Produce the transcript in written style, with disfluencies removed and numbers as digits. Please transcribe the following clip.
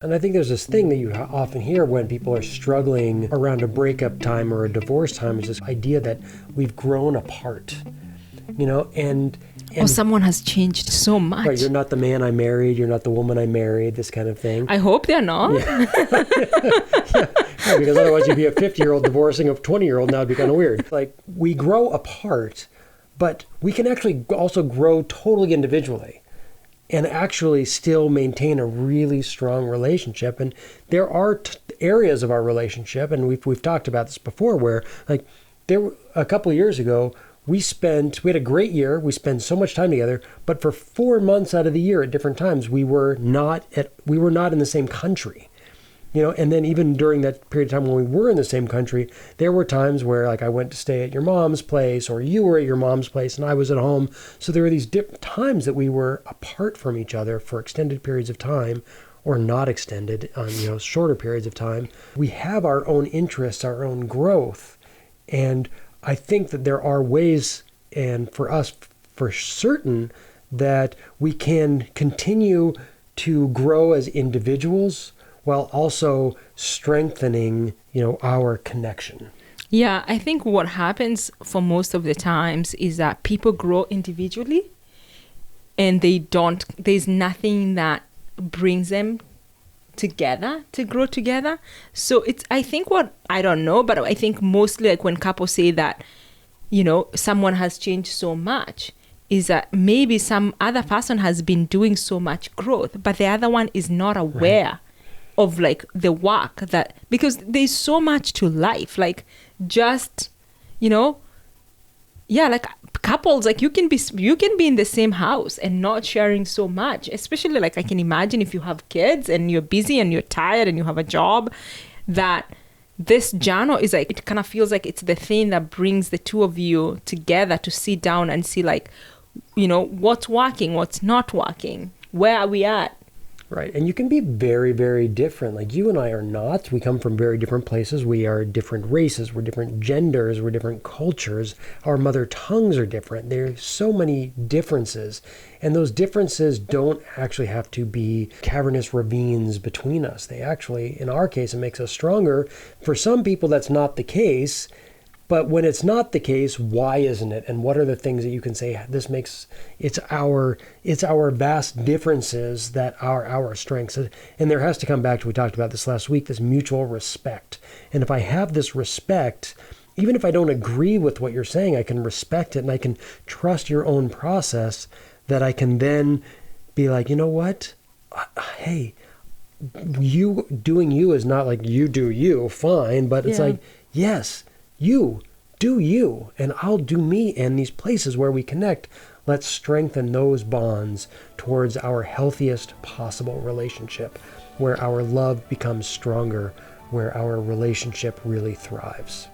And I think there's this thing that you often hear when people are struggling around a breakup time or a divorce time, is this idea that we've grown apart, and or someone has changed so much. Right, you're not the man I married, you're not the woman I married, this kind of thing. I hope they're not. Yeah. Yeah, because otherwise you'd be a 50-year-old divorcing a 20-year-old, now it'd be kind of weird. Like, we grow apart, but we can actually also grow totally individually and actually still maintain a really strong relationship. And there are areas of our relationship, and we've talked about this before, where like a couple of years ago, we had a great year. We spent so much time together, but for 4 months out of the year at different times, we were not in the same country. And then even during that period of time when we were in the same country, there were times where like I went to stay at your mom's place, or you were at your mom's place and I was at home. So there were these different times that we were apart from each other for extended periods of time, or not extended, shorter periods of time. We have our own interests, our own growth. And I think that there are ways, and for us, for certain, that we can continue to grow as individuals while also strengthening, our connection. Yeah, I think what happens for most of the times is that people grow individually and there's nothing that brings them together to grow together. So I think I don't know, but I think mostly like when couples say that, someone has changed so much, is that maybe some other person has been doing so much growth, but the other one is not aware. Right. Of like the work that, because there's so much to life, like just, like couples, like you can be in the same house and not sharing so much, especially like I can imagine if you have kids and you're busy and you're tired and you have a job, that this journal is like, it kind of feels like it's the thing that brings the two of you together to sit down and see like, what's working, what's not working, where are we at. Right. And you can be very, very different. Like you and I are not. We come from very different places. We are different races. We're different genders. We're different cultures. Our mother tongues are different. There's so many differences. And those differences don't actually have to be cavernous ravines between us. They actually, in our case, it makes us stronger. For some people, that's not the case. But when it's not the case, why isn't it? And what are the things that you can say, it's our vast differences that are our strengths. And there has to come back to, we talked about this last week, this mutual respect. And if I have this respect, even if I don't agree with what you're saying, I can respect it and I can trust your own process, that I can then be like, you know what? Hey, you doing you is not like you do you, fine. But it's like, yes, you do you, and I'll do me, and these places where we connect, let's strengthen those bonds towards our healthiest possible relationship, where our love becomes stronger, where our relationship really thrives.